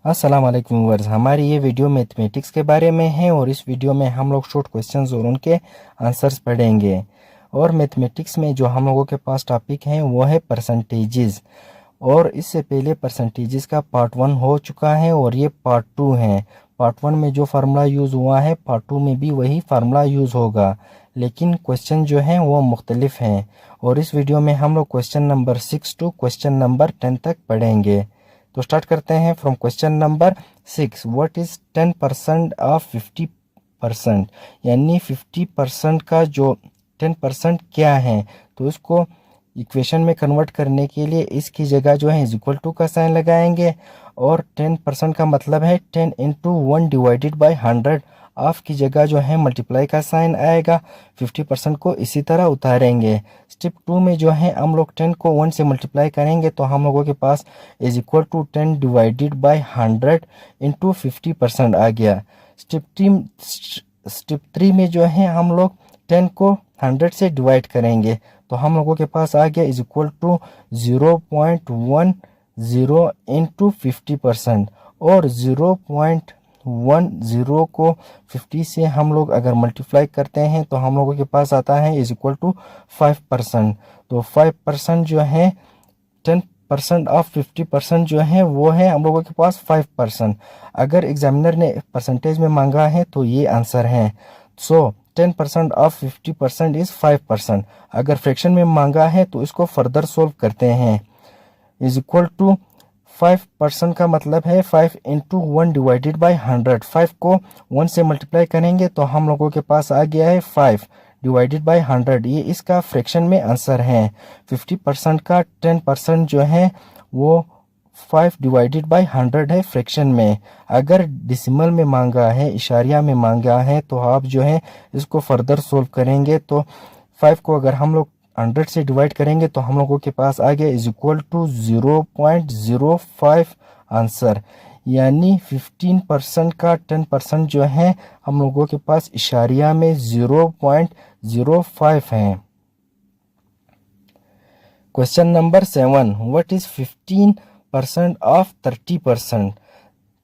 अस्सलाम वालेकुम व्यूअर्स, हमारी ये वीडियो मैथमेटिक्स के बारे में है और इस वीडियो में हम लोग शॉर्ट क्वेश्चंस और उनके आंसर्स पढ़ेंगे। और मैथमेटिक्स में जो हम लोगों के पास टॉपिक है वो है परसेंटेजेस। और इससे पहले परसेंटेजेस का पार्ट 1 हो चुका है और ये पार्ट 2 है। पार्ट 1 में जो फार्मूला यूज़ हुआ है पार्ट 2 में भी वही फार्मूला यूज़ होगा, लेकिन क्वेश्चन जो हैं वो मुख्तलिफ हैं। और इस वीडियो में हम लोग question number 6 to question number 10 तक पढ़ेंगे। तो स्टार्ट करते हैं from question number 6। What is 10% of 50%, यानी 50% का जो 10% क्या है। तो इसको इक्वेशन में कन्वर्ट करने के लिए इसकी जगह जो है इज इक्वल टू का साइन लगाएंगे। और 10% का मतलब है 10 इंटू 1 डिवाइडेड बाई 100। ऑफ की जगह जो है मल्टीप्लाई का साइन आएगा। 50% को इसी तरह उतारेंगे। स्टेप 2 में जो है हम लोग 10 को 1 से मल्टीप्लाई करेंगे तो हम लोगों के पास is equal to 10 divided by 100 into 50% आ गया। स्टेप 3 में जो है हम लोग 10 को 100 से डिवाइड करेंगे तो हम लोगों के पास आ गया इज इक्वल टू 0.10 इंटू 50%। और 0.10 को 50 से हम लोग अगर मल्टीप्लाई करते हैं तो हम लोगों के पास आता है इज इक्वल टू 5%। तो 5% जो है 10% ऑफ 50% जो है वो है हम लोगों के पास 5%। अगर एग्जामिनर ने परसेंटेज में मांगा है तो ये आंसर है। सो 10% ऑफ 50% इज 5%। अगर फ्रैक्शन में मांगा है तो इसको फर्दर सोल्व करते हैं। इज इक्वल टू 5% का मतलब है 5 इंटू 1 डिवाइडेड बाई 100। 5 को 1 से मल्टीप्लाई करेंगे तो हम लोगों के पास आ गया है 5 डिवाइडेड बाई 100। ये इसका फ्रैक्शन में आंसर है। 50% का 10% जो है वो 5 डिवाइडेड बाई 100 है फ्रैक्शन में। अगर डिसिमल में मांगा है, इशारिया में मांगा है, तो आप जो है इसको फर्दर सोल्व करेंगे तो 5 को अगर हम लोग 100 से डिवाइड करेंगे तो हम लोगों के पास आ गया इज इक्वल टू 0.05 आंसर। यानी 15% का 10% जो है हम लोगों के पास इशारिया में 0.05 है। Question number 7। What is 15% of 30%।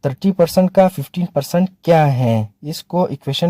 30% का 15% क्या है। इसको इक्वेशन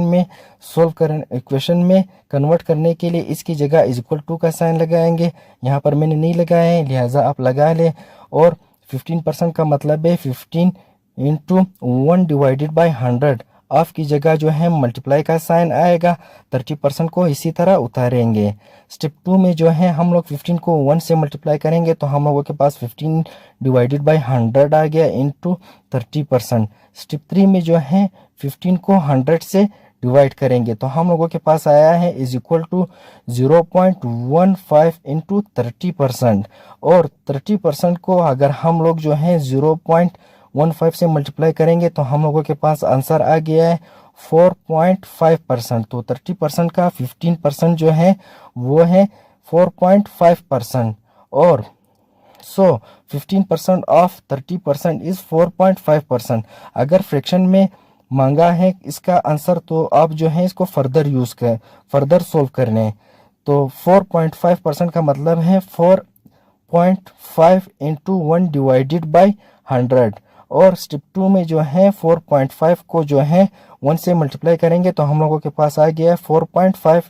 में कन्वर्ट करने के लिए इसकी जगह इज इक्वल टू का साइन लगाएंगे। यहाँ पर मैंने नहीं लगाया है, लिहाजा आप लगा लें। और 15% का मतलब है 15 इंटू 1 डिवाइडेड बाई 100। ऑफ की जगह जो है मल्टीप्लाई का साइन आएगा। 30% को इसी तरह उतारेंगे। स्टेप 2 में जो है हम लोग 15 को 1 से मल्टीप्लाई करेंगे तो हम लोगों के पास 15 डिवाइडेड बाई 100 आ गया इंटू 30%। स्टेप 3 में जो है 15 को 100 से डिवाइड करेंगे तो हम लोगों के पास आया है इज इक्वल टू 0.15 इंटू 30%। और 30% को अगर हम लोग जो है 0.15 से मल्टीप्लाई करेंगे तो हम लोगों के पास आंसर आ गया है 4.5%। तो 30% का 15% जो है वो है 4.5%। और 15% ऑफ 30% इज 4.5%। अगर फ्रैक्शन में मांगा है इसका आंसर तो आप जो है इसको फर्दर सोल्व करने। तो 4.5% का मतलब है 4.5 इंटू 1 डिवाइडेड बाई 100। और स्टेप 2 में जो है 4.5 को जो है 1 से मल्टीप्लाई करेंगे तो हम लोगों के पास आ गया है 4.5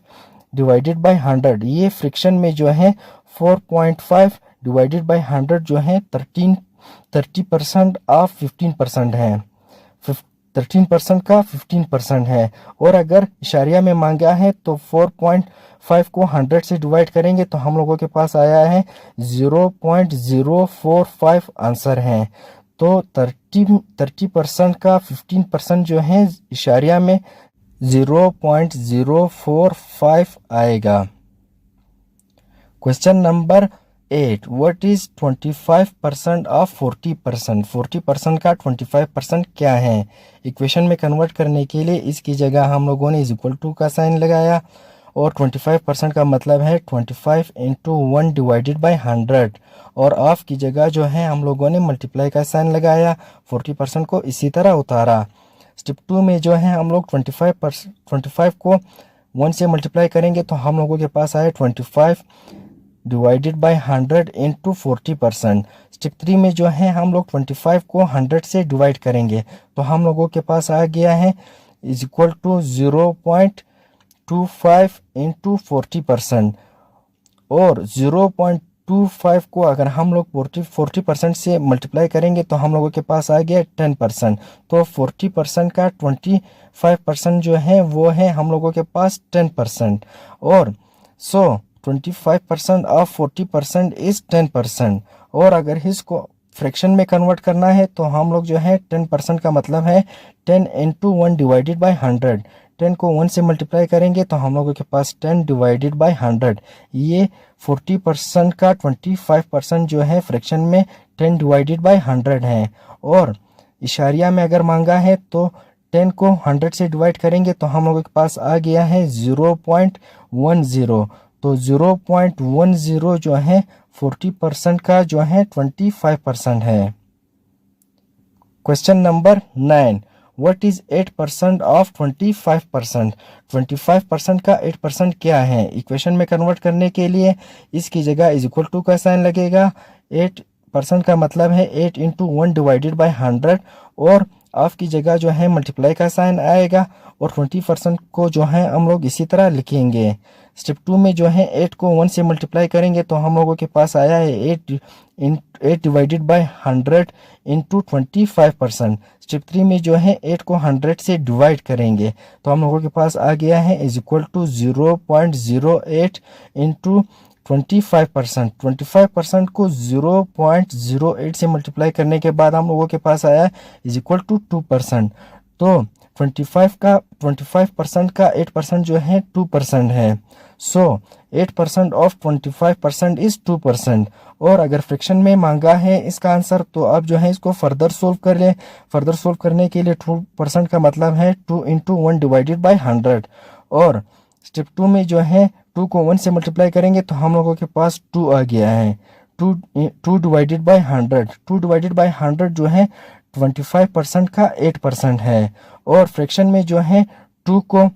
डिवाइडेड बाई 100। ये फ्रैक्शन में जो है 4.5 डिवाइडेड बाई 100 जो है 30% ऑफ 15% है। 13% का 15% है। और अगर इशारिया में मांगा है तो 4.5 को 100 से डिवाइड करेंगे तो हम लोगों के पास आया है 0.045 आंसर है। तो 30% का 15% जो है इशारिया में 0.045 आएगा। Question number 8। What is 25% of 40%। 40% का 25% क्या है। इक्वेशन में कन्वर्ट करने के लिए इसकी जगह हम लोगों ने इज इक्वल टू का साइन लगाया। और 25% का मतलब है 25 इंटू 1 डिवाइडेड बाई 100। और ऑफ की जगह जो है हम लोगों ने मल्टीप्लाई का साइन लगाया। 40% को इसी तरह उतारा। स्टेप 2 में जो है हम लोग 25 को 1 से मल्टीप्लाई करेंगे तो हम लोगों के पास आए 25 डिवाइडेड बाई 100 इंटू 40%। स्टेप 3 में जो है हम लोग 25 को 100 से डिवाइड करेंगे, तो हम लोगों के पास आ गया है इज इक्वल टू 0.25 इंटू 40%, और 0.25 को अगर हम लोग 40% से मल्टीप्लाई करेंगे तो हम लोगों के पास आ गया 10%। तो 40% का 25% जो है वो है हम लोगों के पास 10%, और 25% ऑफ 40% इज 10%। और अगर इसको फ्रैक्शन में कन्वर्ट करना है तो हम लोग जो है 10% का मतलब है 10 इंटू 1 डिवाइडेड बाई 100। 10 को 1 से मल्टीप्लाई करेंगे तो हम लोगों के पास 10 डिवाइडेड बाई 100। ये 40% का 25% जो है फ्रैक्शन में 10 डिवाइडेड बाई 100 है। और इशारिया में अगर मांगा है तो 10 को 100 से डिवाइड करेंगे तो हम लोगों के पास आ गया है 0.10। तो 0.10 जो है 40% का जो है 25% है। Question number 9, what is 8% of 25%? 25% का 8% क्या है? इक्वेशन में कन्वर्ट करने के लिए इसकी जगह इज इक्वल टू का साइन लगेगा। 8% का मतलब है 8 इंटू 1 डिवाइडेड बाई 100, और ऑफ की जगह जो है मल्टीप्लाई का साइन आएगा, और 20% को जो है हम लोग इसी तरह लिखेंगे। स्टेप 2 में जो है 8 को 1 से मल्टीप्लाई करेंगे तो हम लोगों के पास आया है 8 डिवाइडेड बाई 100 इंटू 25%। स्टेप 3 में जो है 8 को 100 से डिवाइड करेंगे तो हम लोगों के पास आ गया है इज इक्वल टू 0.08 इंटू 25%। 25% को 0.08 से मल्टीप्लाई करने के बाद हम लोगों के पास आया इज इक्वल टू 2%। तो 25% का 8% जो है 2% है। सो 8% ऑफ 25% इज 2%। और अगर फ्रैक्शन में मांगा है इसका आंसर तो अब जो है इसको फर्दर सोल्व कर लें। फर्दर सोल्व करने के लिए 2% का मतलब है 2 इंटू 1 डिवाइडेड बाई 100, और स्टेप 2 में जो है 2 को 1 से मल्टीप्लाई करेंगे तो हम लोगों के पास 2 आ गया है। 2 डिवाइडेड बाई 100, 2 डिवाइडेड बाई 100 जो है 25% का 8% है। और फ्रैक्शन में जो है 2 को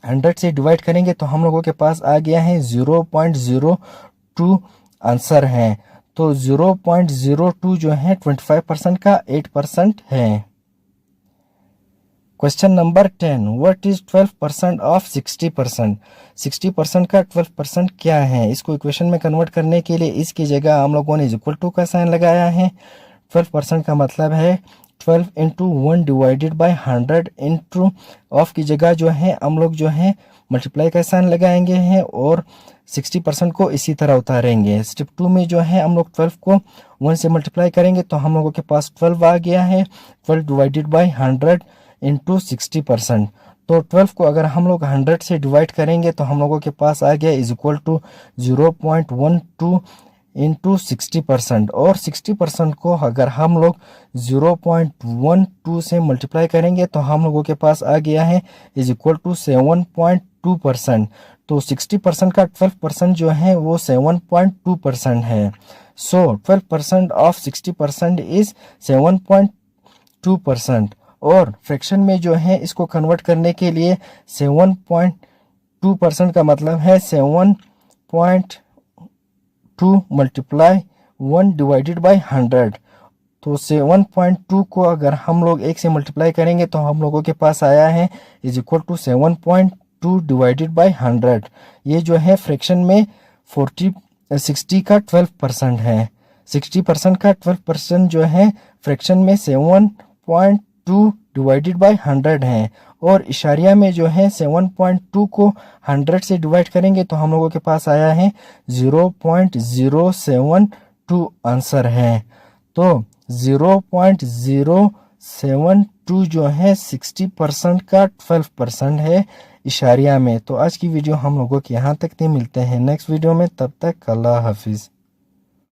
100 से डिवाइड करेंगे तो हम लोगों के पास आ गया है 0.02 आंसर है। तो 0.02 जो है 25% का 8% है। Question number 10, what is 12% of 60%? 60% का 12% क्या है? इसको इक्वेशन में कन्वर्ट करने के लिए इसकी जगह हम लोगों ने इज इक्वल टू का साइन लगाया है। 12% का मतलब है 12 into 1 divided by 100 into of की जगह जो है हम लोग जो है मल्टीप्लाई का साइन लगाएंगे हैं, और 60% को इसी तरह उतारेंगे। स्टेप 2 में जो है हम लोग 12 को 1 से मल्टीप्लाई करेंगे तो हम लोगों के पास 12 आ गया है। 12 डिवाइडेड बाई 100 इंटू 60%। तो 12 को अगर हम लोग 100 से डिवाइड करेंगे तो हम लोगों के पास आ गया इज इक्वल टू 0.12 इंटू 60%, और 60% को अगर हम लोग 0.12 से मल्टीप्लाई करेंगे तो हम लोगों के पास आ गया है इज इक्वल टू 7.2%। तो 60% का 12% जो है वो 7.2% है। सो 12% ऑफ 60% इज 7.2%। और फ्रैक्शन में जो है इसको कन्वर्ट करने के लिए 7.2% का मतलब है 7.2 मल्टीप्लाई 1 डिवाइडेड बाई 100। तो 7.2 को अगर हम लोग 1 से मल्टीप्लाई करेंगे तो हम लोगों के पास आया है is equal to 7.2 divided by 100। ये जो है फ्रैक्शन में 60 का 12% है। 60% का 12% जो है फ्रैक्शन में 7.2 डिवाइडेड बाई 100 है। और इशारिया में जो है 7.2 को 100 से डिवाइड करेंगे तो हम लोगों के पास आया है 0.072 आंसर है। तो 0.072 जो है 60% का 12% है इशारिया में। तो आज की वीडियो हम लोगों की यहाँ तक थी। मिलते हैं नेक्स्ट वीडियो में, तब तक अल्लाह हाफिज़।